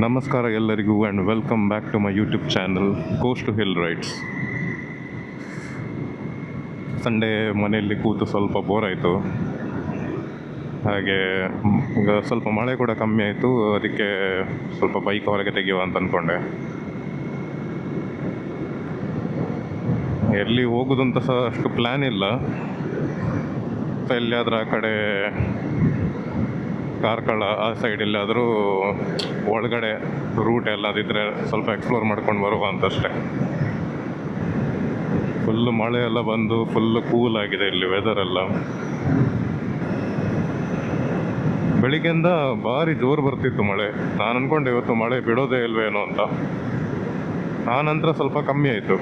ನಮಸ್ಕಾರ ಎಲ್ಲರಿಗೂ and welcome back to my YouTube channel coast to hill rides. Sunday ಮನೆಯಲ್ಲಿ ಕೂತು ಸ್ವಲ್ಪ ಬೋರ್ ಆಯಿತು. ಹಾಗೆ ಈಗ ಸ್ವಲ್ಪ ಮಳೆ ಕೂಡ ಕಮ್ಮಿ ಆಯಿತು, ಅದಕ್ಕೆ ಸ್ವಲ್ಪ ಬೈಕ್ ಹೊರಗೆ ತೆಗೆಯುವ ಅಂತ ಅಂದ್ಕೊಂಡೆ. ಎಲ್ಲಿ ಹೋಗೋದಂತ ಸಹ ಅಷ್ಟು ಪ್ಲ್ಯಾನ್ ಇಲ್ಲ. ಎಲ್ಲಿಯಾದರೂ ಆ ಕಡೆ ಕಾರ್ಕಳ ಆ ಸೈಡ್ ಎಲ್ಲಾದರೂ ಒಳಗಡೆ ರೂಟ್ ಎಲ್ಲದಿದ್ದರೆ ಸ್ವಲ್ಪ ಎಕ್ಸ್ಪ್ಲೋರ್ ಮಾಡ್ಕೊಂಡು ಬರುವ ಅಂತಷ್ಟೇ. ಫುಲ್ಲು ಮಳೆ ಎಲ್ಲ ಬಂದು ಫುಲ್ಲು ಕೂಲ್ ಆಗಿದೆ ಇಲ್ಲಿ ವೆದರೆಲ್ಲ. ಬೆಳಿಗ್ಗೆಯಿಂದ ಭಾರಿ ಜೋರು ಬರ್ತಿತ್ತು ಮಳೆ. ನಾನು ಅಂದ್ಕೊಂಡೆ ಇವತ್ತು ಮಳೆ ಬಿಡೋದೇ ಇಲ್ವೇನೋ ಅಂತ. ಆ ನಂತರ ಸ್ವಲ್ಪ ಕಮ್ಮಿ ಆಯಿತು.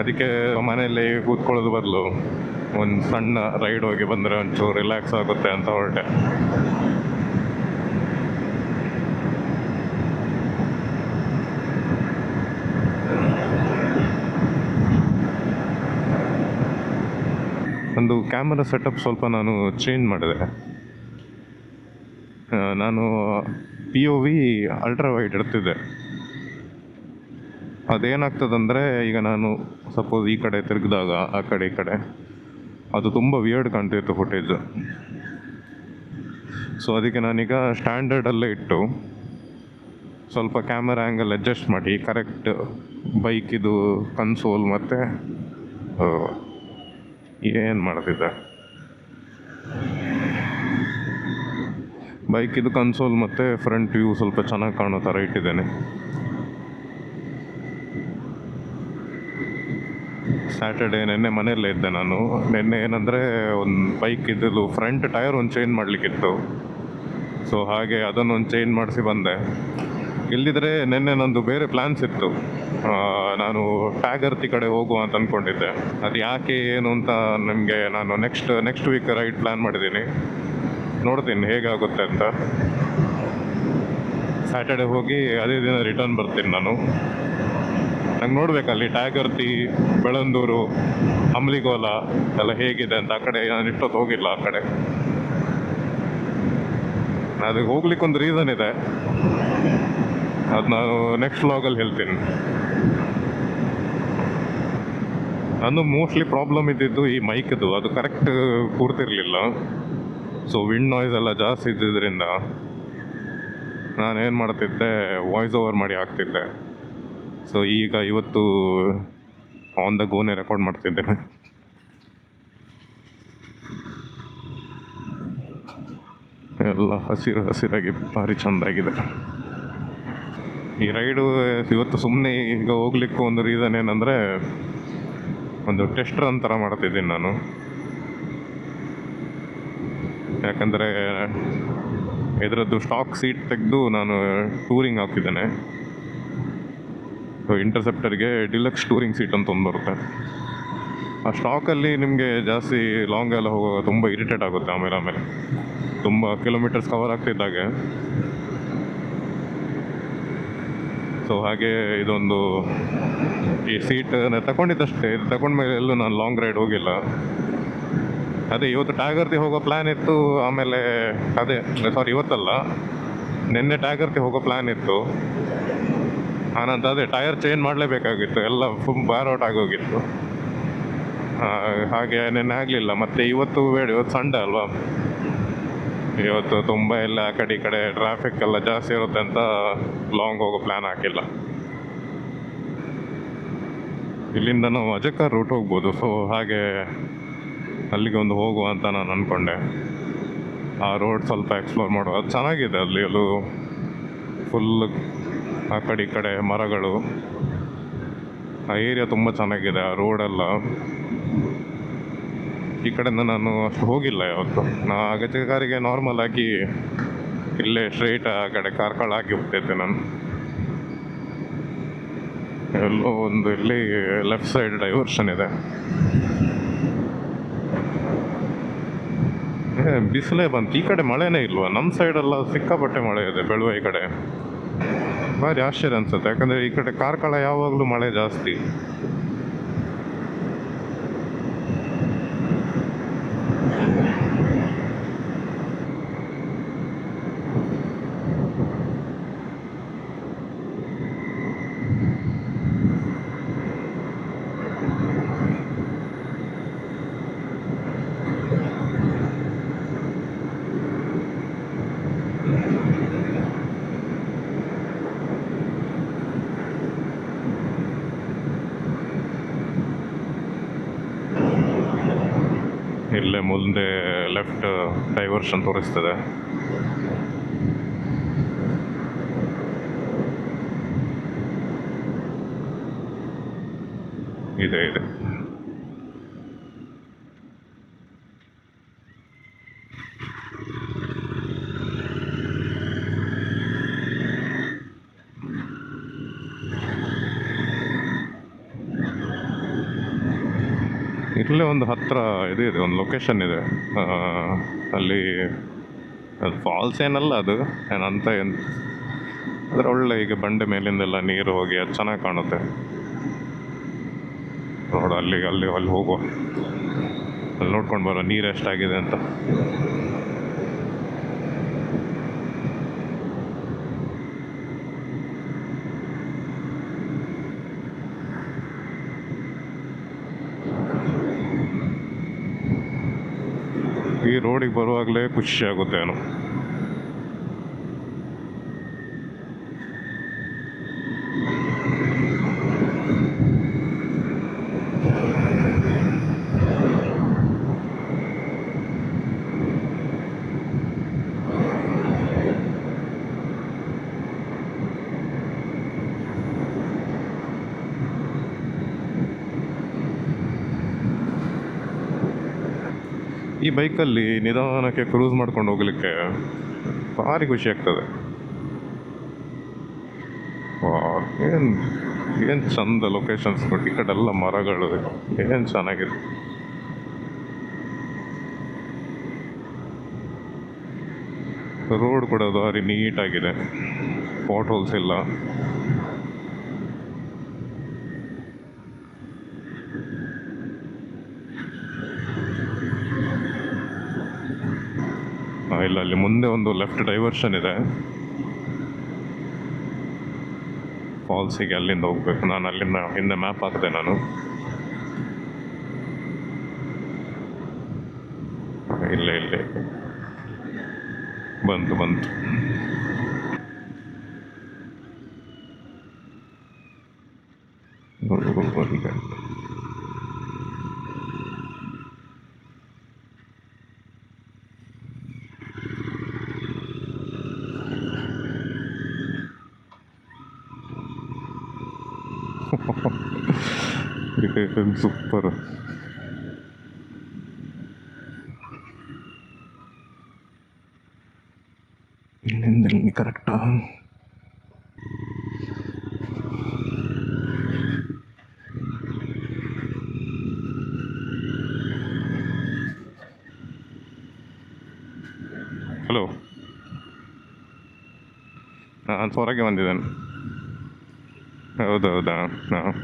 ಅದಕ್ಕೆ ಮನೆಯಲ್ಲಿ ಕೂತ್ಕೊಳ್ಳೋದು ಬದಲು ಒಂದು ಸಣ್ಣ ರೈಡ್ ಹೋಗಿ ಬಂದರೆ ಒಂಚೂರು ರಿಲ್ಯಾಕ್ಸ್ ಆಗುತ್ತೆ ಅಂತ ಹೊರಟೆ. ಒಂದು ಕ್ಯಾಮರಾ ಸೆಟಪ್ ಸ್ವಲ್ಪ ನಾನು ಚೇಂಜ್ ಮಾಡಿದೆ. ನಾನು POV ಅಲ್ಟ್ರಾ ವೈಡ್ ಇಡ್ತಿದ್ದೆ. ಅದೇನಾಗ್ತದಂದರೆ, ಈಗ ನಾನು ಸಪೋಸ್ ಈ ಕಡೆ ತಿರುಗಿದಾಗ ಆ ಕಡೆ ಈ ಕಡೆ ಅದು ತುಂಬ ವಿಯರ್ಡ್ ಕಾಣ್ತಿತ್ತು ಫುಟೇಜು. ಸೊ ಅದಕ್ಕೆ ನಾನೀಗ ಸ್ಟ್ಯಾಂಡರ್ಡಲ್ಲೇ ಇಟ್ಟು ಸ್ವಲ್ಪ ಕ್ಯಾಮರಾ ಆ್ಯಂಗಲ್ ಅಡ್ಜಸ್ಟ್ ಮಾಡಿ ಕರೆಕ್ಟ್ ಬೈಕಿದು ಕನ್ಸೋಲ್ ಮತ್ತು ಏನು ಮಾಡ್ತಿದ್ದೆ ಬೈಕಿದು ಕನ್ಸೋಲ್ ಮತ್ತು ಫ್ರಂಟ್ ವ್ಯೂ ಸ್ವಲ್ಪ ಚೆನ್ನಾಗಿ ಕಾಣೋ ಥರ ಇಟ್ಟಿದ್ದೇನೆ. ಸ್ಯಾಟರ್ಡೇ ನೆನ್ನೆ ಮನೆಯಲ್ಲೇ ಇದ್ದೆ ನಾನು. ನೆನ್ನೆ ಏನಂದರೆ ಒಂದು ಬೈಕ್ ಇದ್ದು ಫ್ರಂಟ್ ಟೈರ್ ಒಂದು ಚೇಂಜ್ ಮಾಡಲಿಕ್ಕಿತ್ತು. ಸೊ ಹಾಗೆ ಅದನ್ನೊಂದು ಚೇಂಜ್ ಮಾಡಿಸಿ ಬಂದೆ. ಇಲ್ಲದಿದ್ದರೆ ನೆನ್ನೆ ನಂದು ಬೇರೆ ಪ್ಲ್ಯಾನ್ಸ್ ಇತ್ತು. ನಾನು ಟ್ಯಾಗರ್ತಿ ಕಡೆ ಹೋಗುವ ಅಂತ ಅಂದ್ಕೊಂಡಿದ್ದೆ. ಅದು ಯಾಕೆ ಏನು ಅಂತ ನನಗೆ ನಾನು ನೆಕ್ಸ್ಟ್ ವೀಕ್ ರೈಡ್ ಪ್ಲ್ಯಾನ್ ಮಾಡಿದ್ದೀನಿ. ನೋಡ್ತೀನಿ ಹೇಗಾಗುತ್ತೆ ಅಂತ. ಸ್ಯಾಟರ್ಡೆ ಹೋಗಿ ಅದೇ ದಿನ ರಿಟರ್ನ್ ಬರ್ತೀನಿ ನಾನು. ನಂಗೆ ನೋಡ್ಬೇಕಲ್ಲಿ ಟ್ಯಾಗರ್ತಿ, ಬೆಳಂದೂರು, ಅಮ್ಲಿಗೋಲ ಎಲ್ಲ ಹೇಗಿದೆ ಅಂತ. ಆ ಕಡೆ ನಾನು ಇಷ್ಟೊತ್ತು ಹೋಗಿಲ್ಲ ಆ ಕಡೆ. ಅದಕ್ಕೆ ಹೋಗ್ಲಿಕ್ಕೆ ಒಂದು ರೀಸನ್ ಇದೆ, ಅದು ನಾನು ನೆಕ್ಸ್ಟ್ ವ್ಲಾಗಲ್ಲಿ ಹೇಳ್ತೀನಿ. ನಾನು ಮೋಸ್ಟ್ಲಿ ಪ್ರಾಬ್ಲಮ್ ಇದ್ದಿದ್ದು ಈ ಮೈಕ್ದು, ಅದು ಕರೆಕ್ಟ್ ಕೂರ್ತಿರ್ಲಿಲ್ಲ. ಸೊ ವಿಂಡ್ ನಾಯ್ಸ್ ಎಲ್ಲ ಜಾಸ್ತಿ ಇದ್ದಿದ್ದರಿಂದ ನಾನೇನು ಮಾಡ್ತಿದ್ದೆ, ವಾಯ್ಸ್ ಓವರ್ ಮಾಡಿ ಹಾಕ್ತಿದ್ದೆ. ಸೊ ಇವತ್ತು ಆನ್ ದ ಗೋನೇ ರೆಕಾರ್ಡ್ ಮಾಡ್ತಿದ್ದೇನೆ. ಎಲ್ಲ ಹಸಿರಾಗಿ ಭಾರಿ ಚೆಂದಾಗಿದೆ. ಈ ರೈಡು ಇವತ್ತು ಸುಮ್ಮನೆ ಈಗ ಹೋಗ್ಲಿಕ್ಕೆ ಒಂದು ರೀಸನ್ ಏನಂದರೆ, ಒಂದು ಟೆಸ್ಟ್ ರನ್ ಥರ ಮಾಡ್ತಿದ್ದೀನಿ ನಾನು. ಯಾಕಂದರೆ ಇದರದ್ದು ಸ್ಟಾಕ್ ಸೀಟ್ ತೆಗೆದು ನಾನು ಟೂರಿಂಗ್ ಹಾಕಿದ್ದೇನೆ. ಇಂಟರ್ಸೆಪ್ಟರ್ಗೆ ಡಿಲಕ್ಸ್ ಟೂರಿಂಗ್ ಸೀಟ್ ಅಂತ ಒಂದು ಬರುತ್ತೆ. ಆ ಸ್ಟಾಕಲ್ಲಿ ನಿಮಗೆ ಜಾಸ್ತಿ ಲಾಂಗ್ ಎಲ್ಲ ಹೋಗುವಾಗ ತುಂಬ ಇರಿಟೇಟ್ ಆಗುತ್ತೆ. ಆಮೇಲೆ ತುಂಬ ಕಿಲೋಮೀಟರ್ಸ್ ಕವರ್ ಆಗ್ತಿದ್ದಾಗೆ. ಸೊ ಹಾಗೆ ಇದೊಂದು ಈ ಸೀಟ್ ತಗೊಂಡಿದ್ದಷ್ಟೇ. ಇದು ತಗೊಂಡ್ಮೇಲೆ ಎಲ್ಲೂ ನಾನು ಲಾಂಗ್ ರೈಡ್ ಹೋಗಿಲ್ಲ. ಅದೇ ಇವತ್ತು ಟ್ಯಾಗರ್ತಿ ಹೋಗೋ ಪ್ಲ್ಯಾನ್ ಇತ್ತು. ಆಮೇಲೆ ಇವತ್ತಲ್ಲ, ನಿನ್ನೆ ಟ್ಯಾಗರ್ತಿ ಹೋಗೋ ಪ್ಲ್ಯಾನ್ ಇತ್ತು. ಆನಂತರ ಅದೇ ಟೈರ್ ಚೇಂಜ್ ಮಾಡಲೇಬೇಕಾಗಿತ್ತು, ಎಲ್ಲ ಫುಲ್ ಔಟ್ ಆಗೋಗಿತ್ತು. ಹಾಗೆ ನೆನ್ನೆ ಆಗಲಿಲ್ಲ. ಮತ್ತು ಇವತ್ತು ಸಂಡೇ ಅಲ್ವಾ, ಇವತ್ತು ತುಂಬ ಎಲ್ಲ ಆ ಕಡೆ ಈ ಕಡೆ ಟ್ರಾಫಿಕ್ ಎಲ್ಲ ಜಾಸ್ತಿ ಇರುತ್ತೆ ಅಂತ ಲಾಂಗ್ ಹೋಗೋ ಪ್ಲ್ಯಾನ್ ಹಾಕಿಲ್ಲ. ಇಲ್ಲಿಂದ ನಾವು ಅಜಕ್ಕರ್ ರೂಟ್ ಹೋಗ್ಬೋದು. ಸೊ ಹಾಗೆ ಅಲ್ಲಿಗೆ ಒಂದು ಹೋಗುವ ಅಂತ ನಾನು ಅಂದ್ಕೊಂಡೆ. ಆ ರೋಡ್ ಸ್ವಲ್ಪ ಎಕ್ಸ್ಪ್ಲೋರ್ ಮಾಡುವ. ಅದು ಚೆನ್ನಾಗಿದೆ. ಅಲ್ಲೂ ಫುಲ್ ಆ ಕಡೆ ಈ ಕಡೆ ಮರಗಳು, ಆ ಏರಿಯಾ ತುಂಬ ಚೆನ್ನಾಗಿದೆ. ಆ ರೋಡೆಲ್ಲ ಈ ಕಡೆಯಿಂದ ನಾನು ಅಷ್ಟು ಹೋಗಿಲ್ಲ ಯಾವತ್ತು. ನಾ ಅಗತ್ಯಕಾರಿಗೆ ನಾರ್ಮಲ್ ಆಗಿ ಇಲ್ಲೇ ಸ್ಟ್ರೈಟ್ ಆ ಕಡೆ ಕಾರ್ಕಳ ಆಗಿ ಹೋಗ್ತೈತೆ ನಾನು. ಎಲ್ಲೋ ಒಂದು ಇಲ್ಲಿ ಲೆಫ್ಟ್ ಸೈಡ್ ಡೈವರ್ಷನ್ ಇದೆ. ಬಿಸಿಲೇ ಬಂತು. ಈ ಕಡೆ ಮಳೆನೇ ಇಲ್ವಾ? ನಮ್ಮ ಸೈಡೆಲ್ಲ ಸಿಕ್ಕಾಪಟ್ಟೆ ಮಳೆ ಇದೆ. ಬೆಳುವ ಈ ಕಡೆ ಭಾರಿ ಆಶ್ಚರ್ಯ ಅನ್ಸುತ್ತೆ. ಯಾಕಂದರೆ ಈ ಕಡೆ ಕಾರ್ಕಳ ಯಾವಾಗಲೂ ಮಳೆ ಜಾಸ್ತಿ. ಇಲ್ಲೇ ಮುಂದೆ ಲೆಫ್ಟ್ ಡೈವರ್ಷನ್ ತೋರಿಸ್ತದೆ. ಇದೆ ಇದೆ. ಇಲ್ಲೇ ಒಂದು ಹತ್ತಿರ ಇದೆ ಒಂದು ಲೊಕೇಶನ್ ಇದೆ. ಅಲ್ಲಿ ಅದು ಫಾಲ್ಸ್ ಏನಲ್ಲ, ಅದು ಏನಂತ ಏನು ಅದರ ಒಳ್ಳೆ ಈಗ ಬಂಡೆ ಮೇಲಿಂದೆಲ್ಲ ನೀರು ಹೋಗಿ ಅದು ಚೆನ್ನಾಗಿ ಕಾಣುತ್ತೆ. ನೋಡು ಅಲ್ಲಿ ಅಲ್ಲಿ ಅಲ್ಲಿ ಹೋಗುವ, ಅಲ್ಲಿ ನೋಡ್ಕೊಂಡು ಬರೋ ನೀರು ಎಷ್ಟಾಗಿದೆ ಅಂತ. ಈ ರೋಡಿಗೆ ಬರುವಾಗಲೇ ಖುಷಿ ಆಗುತ್ತೆ ಏನೋ. ಈ ಬೈಕಲ್ಲಿ ನಿಧಾನಕ್ಕೆ ಕ್ರೂಸ್ ಮಾಡ್ಕೊಂಡು ಹೋಗ್ಲಿಕ್ಕೆ ಭಾರಿ ಖುಷಿ ಆಗ್ತದೆ. ಏನು ಏನು ಚಂದ ಲೊಕೇಶನ್ಸ್, ಈ ಕಡೆ ಎಲ್ಲ ಮರಗಳು, ಏನು ಚೆನ್ನಾಗಿದೆ. ರೋಡ್ ಕೂಡ ಭಾರಿ ನೀಟಾಗಿದೆ, ಪಾಟ್ ಹೋಲ್ಸ್ ಇಲ್ಲ. ಇಲ್ಲ, ಅಲ್ಲಿ ಮುಂದೆ ಒಂದು ಲೆಫ್ಟ್ ಡೈವರ್ಷನ್ ಇದೆ ಫಾಲ್ಸಿಗೆ, ಅಲ್ಲಿಂದ ಹೋಗ್ಬೇಕು. ನಾನು ಅಲ್ಲಿಂದ ಹಿಂದೆ ಮ್ಯಾಪ್ ಹಾಕಿದೆ ನಾನು. ಇಲ್ಲೇ ಇಲ್ಲೇ ಬಂತು ಬಂತು. ಸೂಪರ್. ಇಲ್ಲಿಂದ ಕರೆಕ್ಟಾ? ಹಲೋ, ನಾನು ಹೊರಗೆ ಬಂದಿದ್ದೇನೆ. ಹೌದೌದಾ? ಹಾಂ,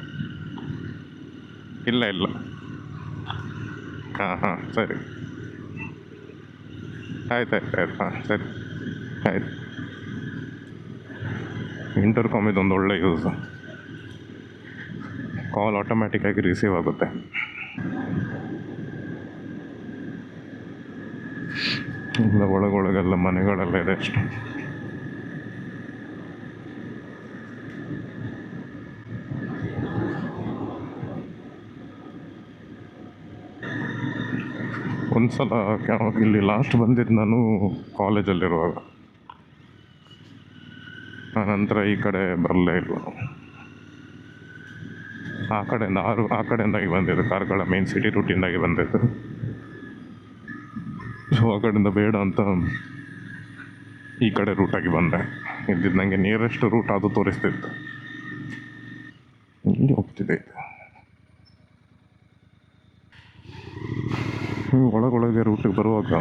ಇಲ್ಲ ಇಲ್ಲ. ಹಾಂ ಹಾಂ, ಸರಿ ಆಯ್ತು ಆಯ್ತು ಆಯ್ತು. ಹಾಂ ಸರಿ ಆಯ್ತು. ಇಂಟರ್ಕಾಮ್ ಇದೊಂದು ಒಳ್ಳೆ ಯೂಸ್, ಕಾಲ್ ಆಟೋಮ್ಯಾಟಿಕ್ಕಾಗಿ ರಿಸೀವ್ ಆಗುತ್ತೆ. ಇಲ್ಲ, ಒಳಗೊಳಗೆಲ್ಲ ಮನೆಗಳೆಲ್ಲ ಇದೆ ಅಷ್ಟು. ಒಂದು ಸಲ ಇಲ್ಲಿ ಲಾಸ್ಟ್ ಬಂದಿದ್ದು ನಾನು ಕಾಲೇಜಲ್ಲಿರುವಾಗ. ಆನಂತರ ಈ ಕಡೆ ಬರಲೇ ಇಲ್ಲ. ಆ ಕಡೆಯಿಂದಾಗಿ ಬಂದಿದ್ದು, ಕಾರ್ಕಳ ಮೇನ್ ಸಿಟಿ ರೂಟಿಂದಾಗಿ ಬಂದಿದ್ದು. ಸೊ ಆ ಕಡೆಯಿಂದ ಬೇಡ ಅಂತ ಈ ಕಡೆ ರೂಟಾಗಿ ಬಂದೆ. ಇದ್ದಿದ್ದು ನನಗೆ ನಿಯರೆಸ್ಟ್ ರೂಟ್ ಅದು ತೋರಿಸ್ತಿತ್ತು. ಇಲ್ಲಿ ಹೋಗ್ತಿದೆ ಒಳಗೊಳಗೆ ರೂಟಿಗೆ ಬರುವಾಗ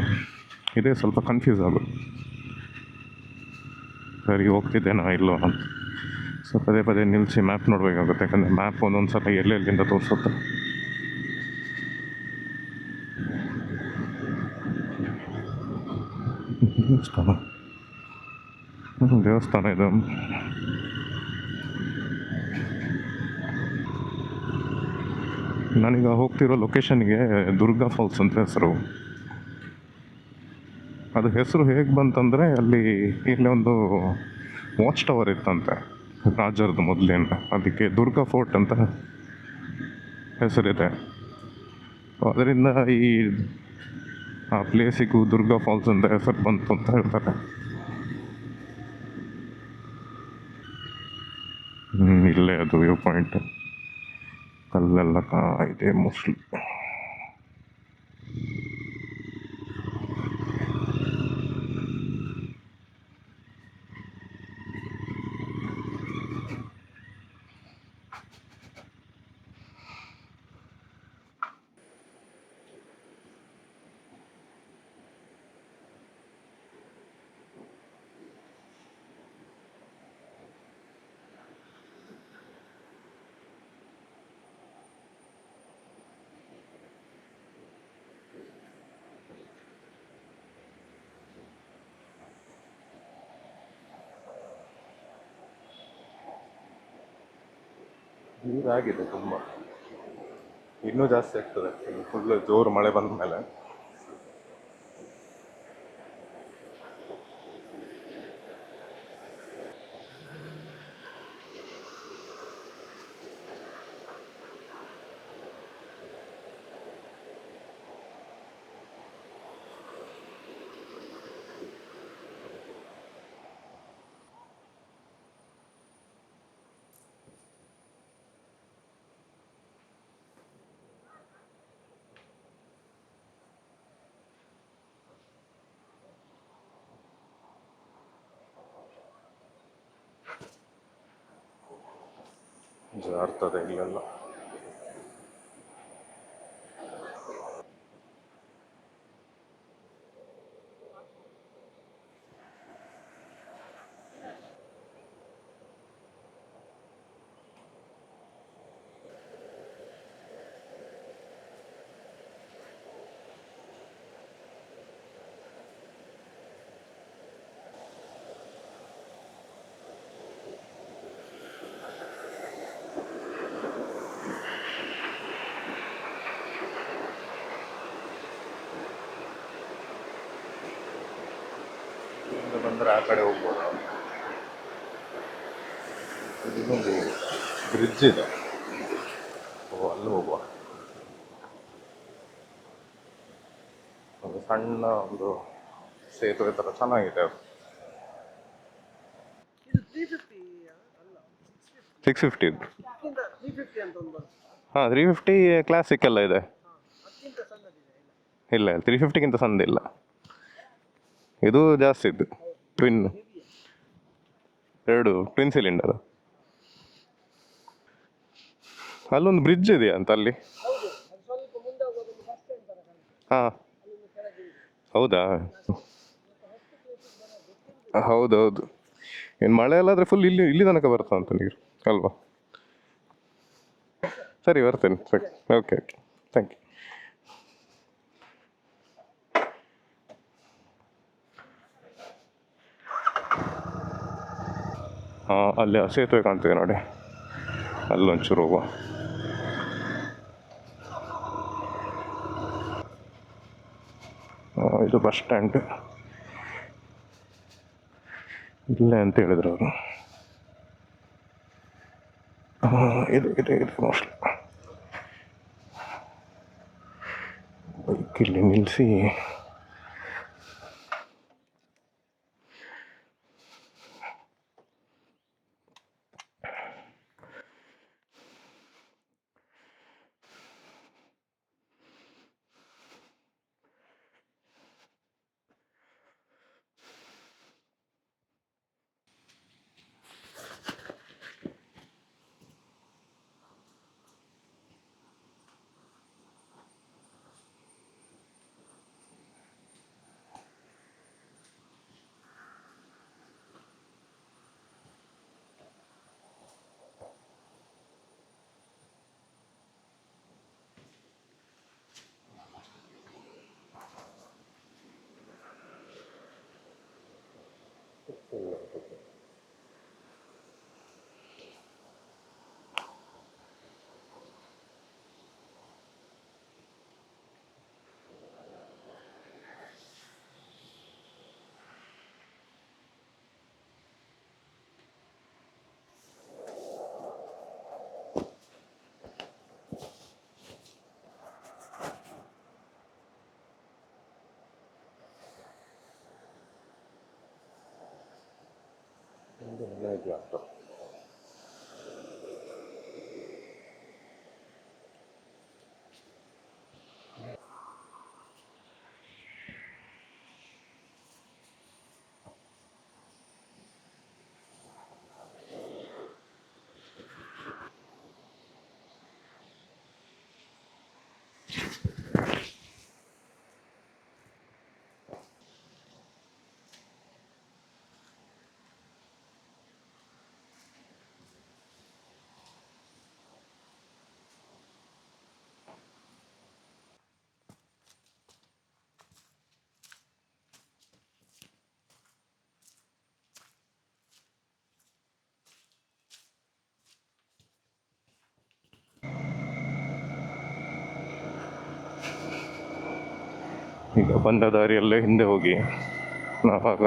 ಇದೇ ಸ್ವಲ್ಪ ಕನ್ಫ್ಯೂಸ್ ಆಗೋದು. ಸರಿ ಹೋಗ್ತಿದ್ದೇನಾ ಇಲ್ಲೋ ಅಂತ. ಸೊ ಪದೇ ಪದೇ ನಿಲ್ಲಿಸಿ ಮ್ಯಾಪ್ ನೋಡಬೇಕಾಗುತ್ತೆ, ಯಾಕಂದರೆ ಮ್ಯಾಪ್ ಒಂದೊಂದು ಸಲ ಎಲ್ಲೆಲ್ಲಿಂದ ತೋರಿಸುತ್ತೆ. ದೇವಸ್ಥಾನ ಇದು. ನಾನೀಗ ಹೋಗ್ತಿರೋ ಲೊಕೇಶನ್ಗೆ ದುರ್ಗಾ ಫಾಲ್ಸ್ ಅಂತ ಹೆಸರು. ಅದು ಹೆಸರು ಹೇಗೆ ಬಂತಂದರೆ, ಇಲ್ಲಿ ಒಂದು ವಾಚ್ ಟವರ್ ಇತ್ತಂತೆ ರಾಜರದ್ದು ಮೊದಲಿಂದ, ಅದಕ್ಕೆ ದುರ್ಗಾ ಫೋರ್ಟ್ ಅಂತ ಹೆಸರಿದೆ. ಅದರಿಂದ ಈ ಆ ಪ್ಲೇಸಿಗೂ ದುರ್ಗಾ ಫಾಲ್ಸ್ ಅಂತ ಹೆಸರು ಬಂತು ಅಂತ ಹೇಳ್ತಾರೆ. ಇಲ್ಲೇ ಅದು ವ್ಯೂ ಪಾಯಿಂಟ್ ಕಲ್ಲೆಲ್ಲ ಇದೆ ಮೋಸ್ಟ್ಲಿ. ನೀರಾಗಿದೆ ತುಂಬ, ಇನ್ನೂ ಜಾಸ್ತಿ ಆಗ್ತದೆ ಫುಲ್ ಜೋರು ಮಳೆ ಬಂದ ಮೇಲೆ. ಜಾರ್ತದೆ ಇಲ್ಲೆಲ್ಲ. ಬಂದರೆ ಆ ಕಡೆ ಹೋಗ್ಬೋದು. ಇನ್ನೊಂದು ಬ್ರಿಡ್ಜ್ ಇದೆ, ಅಲ್ಲಿ ಹೋಗುವ. ಒಂದು ಸಣ್ಣ ಒಂದು ಸೇತುವೆ ಥರ ಚೆನ್ನಾಗಿದೆ ಅದು. 650 ಇದು. ಹಾಂ 350 ಕ್ಲಾಸಿಕ್ ಎಲ್ಲ ಇದೆ. ಇಲ್ಲ 350ಗಿಂತ ಸಣ್ಣದಿಲ್ಲ, ಇದು ಜಾಸ್ತಿ ಇದ್ದು ಟ್ವಿನ್, 2 ಟ್ವಿನ್ ಸಿಲಿಂಡರ್. ಅಲ್ಲೊಂದು ಬ್ರಿಡ್ಜ್ ಇದೆಯಾ ಅಂತ ಅಲ್ಲಿ? ಹಾಂ ಹೌದಾ, ಹೌದೌದು. ಏನು ಮಳೆ ಅಲ್ಲಾದರೆ ಫುಲ್ ಇಲ್ಲಿ ತನಕ ಬರ್ತಾ ಅಂತ ನೀರು ಅಲ್ವಾ? ಸರಿ ಬರ್ತೇನೆ, ಸರಿ, ಓಕೆ ಓಕೆ, ಥ್ಯಾಂಕ್ ಯು. ಹಾಂ ಅಲ್ಲಿ ಸೇತುವೆ ಕಾಣ್ತಿದೆ ನೋಡಿ, ಅಲ್ಲೊಂಚೂರು ಹೋಗುವ. ಇದು ಬಸ್ ಸ್ಟ್ಯಾಂಡ್ ಇಲ್ಲೇ ಅಂತ ಹೇಳಿದ್ರು ಅವರು. ಇದೆ ಮೋಸ್ಟ್ಲಿ. ಬೈಕ್ ಇಲ್ಲಿ ನಿಲ್ಲಿಸಿ ಜಾಸ್ತಿ ಆಗ್ತದೆ. ಈಗ ಬಂದ ದಾರಿಯಲ್ಲೇ ಹಿಂದೆ ಹೋಗಿ ನಾವಾಗ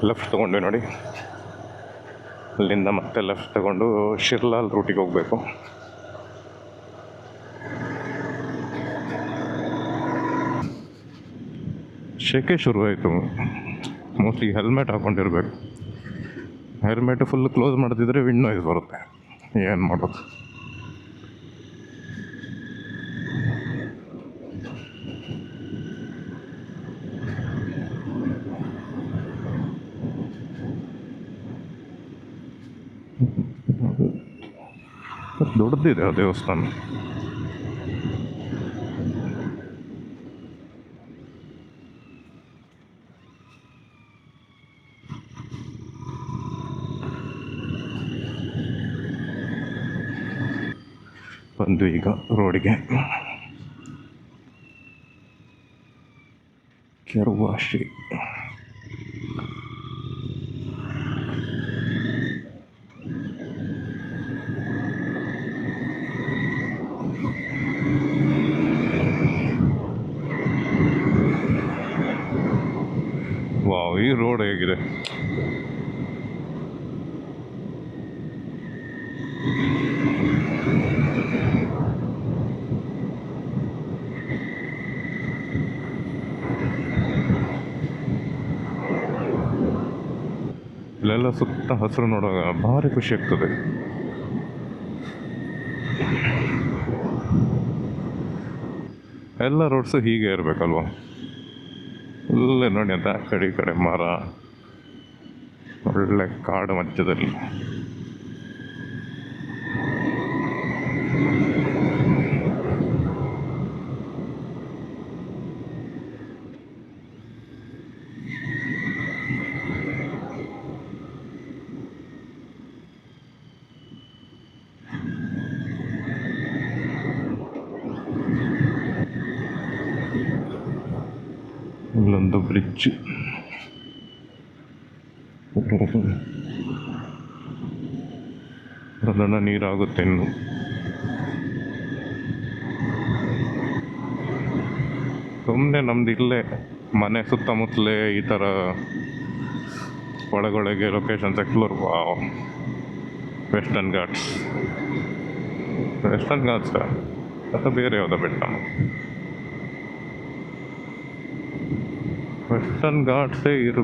ಲೆಫ್ಟ್ ತೊಗೊಂಡ್ವಿ ನೋಡಿ, ಅಲ್ಲಿಂದ ಮತ್ತೆ ಲೆಫ್ಟ್ ತಗೊಂಡು ಶಿರ್ಲಾಲ್ ರೂಟಿಗೆ ಹೋಗಬೇಕು. ಶೆಕೆ ಶುರುವಾಯಿತು. ಮೋಸ್ಟ್ಲಿ ಹೆಲ್ಮೆಟ್ ಹಾಕ್ಕೊಂಡಿರ್ಬೇಕು. ಹೆಲ್ಮೆಟ್ ಫುಲ್ ಕ್ಲೋಸ್ ಮಾಡ್ತಿದ್ರೆ ವಿಂಡ್ ನಾಯ್ಸ್ ಬರುತ್ತೆ. ಏನು ಮಾಡೋದು? ದೊಡ್ಡದಿದೆ ಆ ದೇವಸ್ಥಾನ. ಬಂದು ಈಗ ರೋಡಿಗೆ ಕೆರುವಾಶಿ. ವಾವ್, ಈ ರೋಡ್ ಹೇಗಿದೆ! ಇಲ್ಲೆಲ್ಲ ಸುತ್ತ ಹಸಿರು ನೋಡುವಾಗ ಭಾರಿ ಖುಷಿ ಆಗ್ತದೆ. ಎಲ್ಲ ರೋಡ್ಸು ಹೀಗೆ ಇರಬೇಕಲ್ವ? ಇಲ್ಲೇ ನೋಡಿ ಅಂತ ಆ ಕಡೆ ಈ ಕಡೆ ಮರ, ಒಳ್ಳೆ ಕಾಡು ಮಧ್ಯದಲ್ಲಿ. ಇಲ್ಲೊಂದು ಬ್ರಿಡ್ಜ್. ಅದನ್ನ ನೀರಾಗುತ್ತೆ ಇನ್ನು. ಸುಮ್ಮನೆ ನಮ್ದು ಇಲ್ಲೇ ಮನೆ ಸುತ್ತಮುತ್ತಲೇ ಈ ಥರ ಒಳಗೊಳಗೆ locations explore. Western Ghats. Western Ghats ಅಥವಾ ಬೇರೆ ಯಾವುದೋ ಬೆಟ್ಟ? ವೆಸ್ಟರ್ನ್ ಘಾಟ್ಸೇ ಇರು.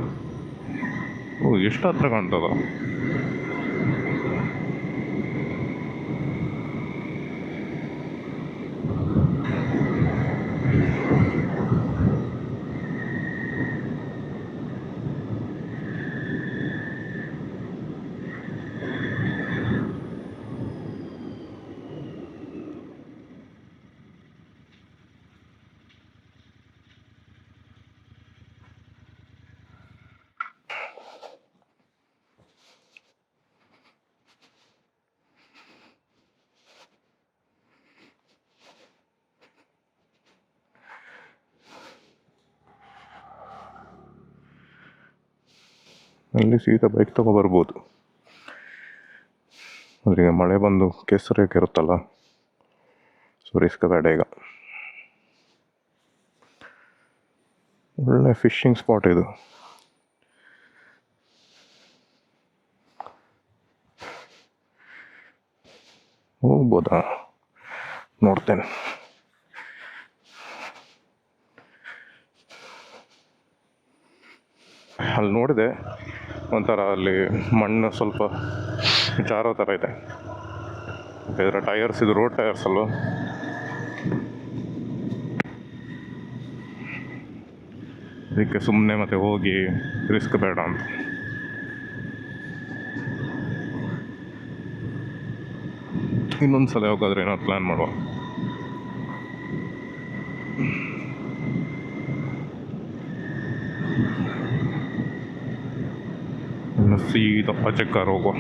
ಎಷ್ಟು ಹತ್ರ ಕಾಣ್ತದ! ಅಲ್ಲಿ ಸೀದಾ ಬೈಕ್ ತೊಗೊಬರ್ಬೋದು. ಅದ್ರಿಗೆ ಮಳೆ ಬಂದು ಕೆಸರಿಗೆ ಇರುತ್ತಲ್ಲ, ಸೊ ರಿಸ್ಕ್ ಬೇಡ ಈಗ. ಒಳ್ಳೆ ಫಿಶಿಂಗ್ ಸ್ಪಾಟ್ ಇದು. ಹೋಗ್ಬೋದಾ? ನೋಡ್ತೇನೆ. ಅಲ್ಲಿ ನೋಡಿದೆ, ಒಂಥರ ಅಲ್ಲಿ ಮಣ್ಣು ಸ್ವಲ್ಪ ಜಾರೋ ಥರ ಇದೆ. ಇದರ ಟೈರ್ಸ್ ಇದು ರೋಡ್ ಟೈರ್ಸ್ ಅಲ್ವ, ಅದಕ್ಕೆ ಸುಮ್ಮನೆ ಮತ್ತೆ ಹೋಗಿ ರಿಸ್ಕ್ ಬೇಡ ಅಂತ. ಇನ್ನೊಂದು ಸಲ ಹೋಗಾದ್ರೆ ಏನೋ ಪ್ಲ್ಯಾನ್ ಮಾಡುವ. ಇನ್ನು ಸೀದಾ ಅಜಕ್ಕಾರ್ ಹೋಗುವ.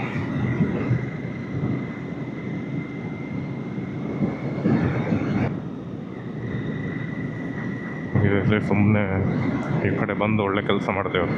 ಇದರಲ್ಲಿ ಸುಮ್ಮನೆ ಈ ಕಡೆ ಬಂದು ಒಳ್ಳೆ ಕೆಲಸ ಮಾಡ್ತೇವೆ.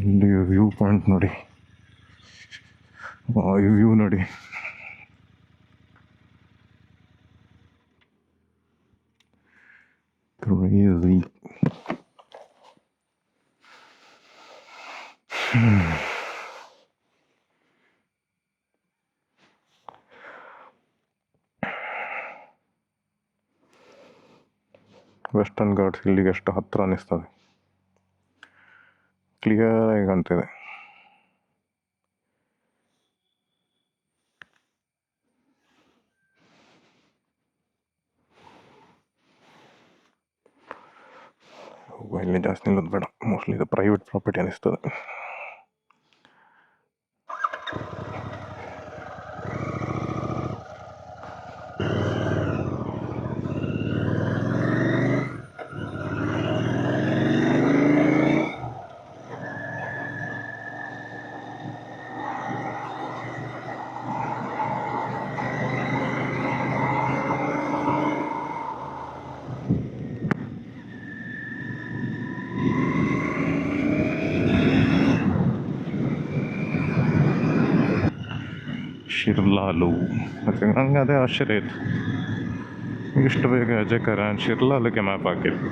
ಇಲ್ಲಿ ವ್ಯೂ ಪಾಯಿಂಟ್ ನೋಡಿ, ಈ ವ್ಯೂ ನೋಡಿ. ಕ್ರೇಜಿ. ವೆಸ್ಟರ್ನ್ ಘಾಟ್ಸ್ ಇಲ್ಲಿಗೆ ಎಷ್ಟು ಹತ್ತಿರ ಅನ್ನಿಸ್ತದೆ, ಕ್ಲಿಯರ್ ಆಗಿ ಕಾಣ್ತಿದೆ. ಇಲ್ಲಿ ಜಾಸ್ತಿ ನಿಲ್ಲೋದು ಬೇಡ, ಮೋಸ್ಟ್ಲಿ ಇದು ಪ್ರೈವೇಟ್ ಪ್ರಾಪರ್ಟಿ ಅನ್ನಿಸ್ತದೆ. ಶಿರ್ಲಾಲು, ಮತ್ತು ನಂಗೆ ಅದೇ ಆಶ್ಚರ್ಯ ಇತ್ತು, ಇಷ್ಟು ಬೇಗ ಅಜಕರ ಶಿರ್ಲಾಲುಗೆ ಮ್ಯಾಪ್ ಹಾಕಿದ್ದು.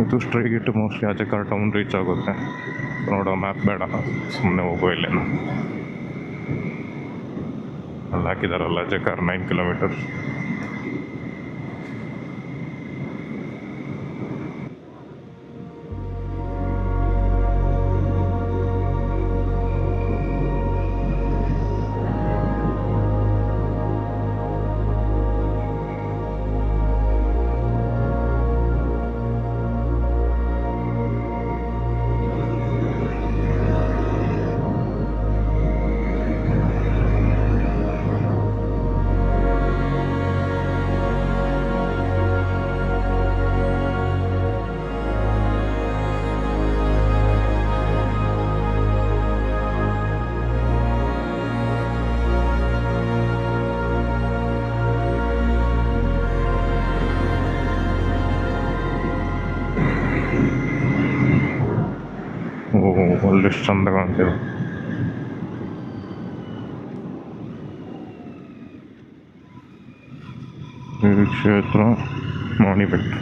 ಇದು ಸ್ಟ್ರೈಟ್ ಮೋಸ್ಟ್ಲಿ ಅಜಕರ್ ಟೌನ್ ರೀಚ್ ಆಗುತ್ತೆ. ನೋಡೋ ಮ್ಯಾಪ್ ಬೇಡ, ಸುಮ್ಮನೆ ಹೋಗೋ ಇಲ್ಲೇನು. ಅಲ್ಲಿ ಹಾಕಿದಾರಲ್ಲ ಅಜಕರ್ 9 ಕಿಲೋಮೀಟರ್. ಒಳ್ಳೆ ಚಂದ ಕಾಣ್ತೇವೆ. ಕ್ಷೇತ್ರ ಮಾಣಿಬೆಟ್ಟ.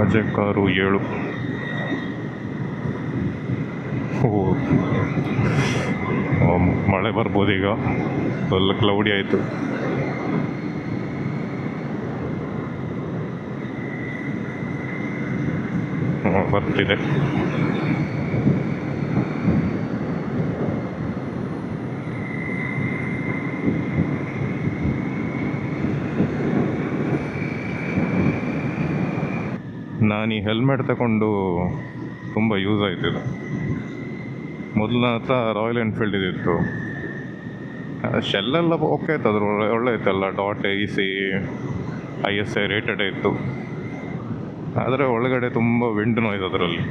ಅಜೆಕ್ ಕಾರು 7. ಮಳೆ ಬರ್ಬೋದು ಈಗ, ಫುಲ್ ಕ್ಲೌಡಿ ಆಯಿತು. ಬರ್ತಿದೆ. ನಾನು ಈ ಹೆಲ್ಮೆಟ್ ತಗೊಂಡು ತುಂಬ ಯೂಸ್ ಆಯ್ತಿದೆ. ಮೊದಲು ನನ್ನ ಹತ್ರ ರಾಯಲ್ ಎನ್ಫೀಲ್ಡ್ ಇದಿತ್ತು. ಶೆಲ್ಲೆಲ್ಲ ಓಕೆ ಇತ್ತು, ಅದ್ರ ಒಳ್ಳೆ ಇತ್ತಲ್ಲ, .EC ISI ರೇಟೆಡ್ ಇತ್ತು. ಆದರೆ ಒಳಗಡೆ ತುಂಬ ವಿಂಡ್ ನಾಯ್ಸ್ ಅದರಲ್ಲಿ.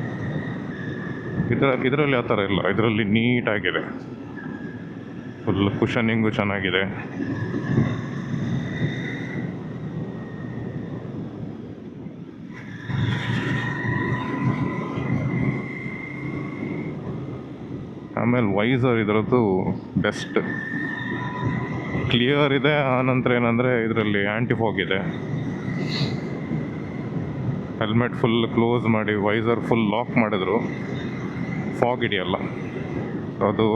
ಇದರಲ್ಲಿ ಆ ಥರ ಇಲ್ಲ. ಇದರಲ್ಲಿ ನೀಟಾಗಿದೆ, ಫುಲ್ ಕುಷನಿಂಗು ಚೆನ್ನಾಗಿದೆ. ಆಮೇಲೆ ವೈಸರ್ ಇದರದ್ದು ಬೆಸ್ಟ್, ಕ್ಲಿಯರ್ ಇದೆ. ಆನಂತರ ಏನಂದರೆ ಇದರಲ್ಲಿ ಆ್ಯಂಟಿಫಾಗ್ ಇದೆ. ಹೆಲ್ಮೆಟ್ ಫುಲ್ ಕ್ಲೋಸ್ ಮಾಡಿ ವೈಸರ್ ಫುಲ್ ಲಾಕ್ ಮಾಡಿದ್ರು ಫಾಗ್ ಹಿಡಿಯಲ್ಲ. ಅದು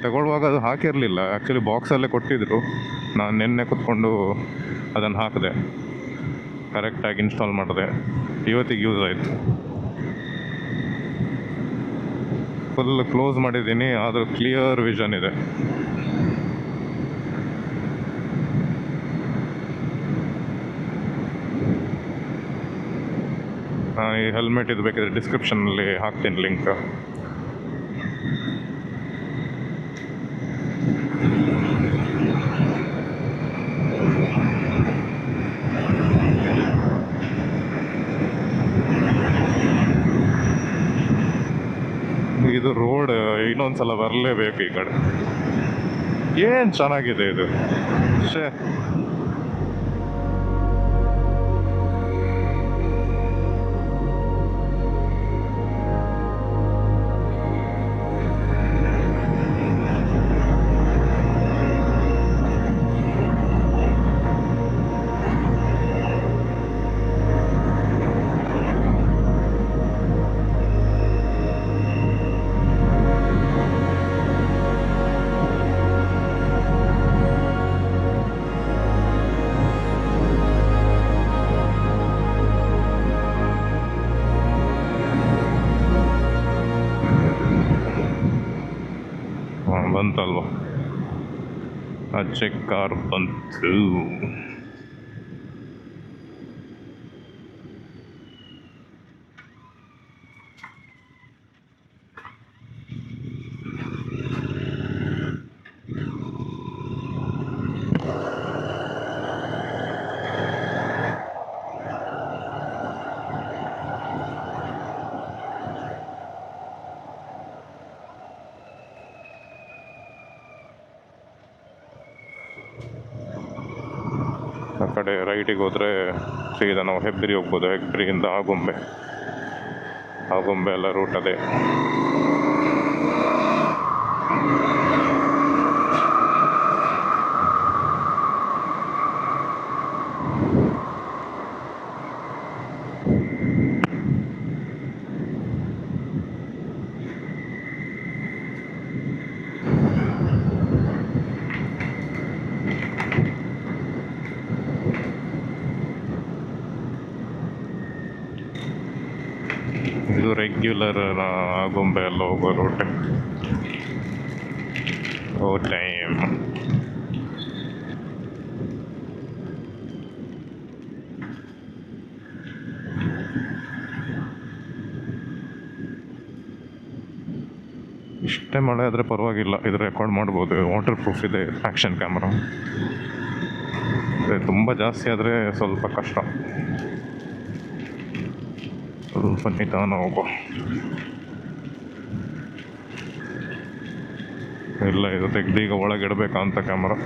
ತಗೊಳ್ಳುವಾಗ ಅದು ಹಾಕಿರಲಿಲ್ಲ, ಆ್ಯಕ್ಚುಲಿ ಬಾಕ್ಸಲ್ಲೇ ಕೊಟ್ಟಿದ್ದರು. ನಾನು ನಿನ್ನೆ ಕೂತ್ಕೊಂಡು ಅದನ್ನು ಹಾಕಿದೆ, ಕರೆಕ್ಟಾಗಿ ಇನ್ಸ್ಟಾಲ್ ಮಾಡಿದೆ. ಇವತ್ತಿಗೆ ಯೂಸ್ ಆಯಿತು. ಫುಲ್ ಕ್ಲೋಸ್ ಮಾಡಿದ್ದೀನಿ, ಆದರೂ ಕ್ಲಿಯರ್ ವಿಷನ್ ಇದೆ. ಈ ಹೆಲ್ಮೆಟ್ ಇದು ಬೇಕಿದ್ರೆ ಡಿಸ್ಕ್ರಿಪ್ಷನಲ್ಲಿ ಹಾಕ್ತೀನಿ ಲಿಂಕ್. ಇದು ರೋಡ್ ಇನ್ನೊಂದ್ಸಲ ಬರಲೇಬೇಕು ಈ ಕಡೆ. ಏನು ಚೆನ್ನಾಗಿದೆ ಇದು. ಬಂತಲ್ವ, ಅಜೆಕ್ ಕಾರ್ ಬಂತು. ಆ ಕಡೆ ರೈಟಿಗೆ ಹೋದರೆ ಸೀದಾ ನಾವು ಹೆಬ್ರಿ ಹೋಗ್ಬೋದು. ಹೆಬ್ರಿಯಿಂದ ಆಗುಂಬೆ ಎಲ್ಲ ರೂಟ್ ಅದೇ. ಇದು ರೆಗ್ಯುಲರ್ ಆಗುಂಬೆ ಎಲ್ಲ ಹೋಗೋ ರೂಟ್. ಓ ಟೈಮ್. ಇಷ್ಟೇ ಮಳೆ ಆದರೆ ಪರವಾಗಿಲ್ಲ, ಇದು ರೆಕಾರ್ಡ್ ಮಾಡ್ಬೋದು. ವಾಟರ್ ಪ್ರೂಫ್ ಇದೆ, ಆ್ಯಕ್ಷನ್ ಕ್ಯಾಮ್ರಾ. ತುಂಬ ಜಾಸ್ತಿ ಆದರೆ ಸ್ವಲ್ಪ ಕಷ್ಟ. ಸ್ವಲ್ಪ ನಿಧಾನ ಹೋಗೋ. ಇಲ್ಲ, ಇದು ತೆಗ್ದು ಈಗ ಒಳಗೆ ಇಡಬೇಕಂತ ಕ್ಯಾಮ್ರಾ.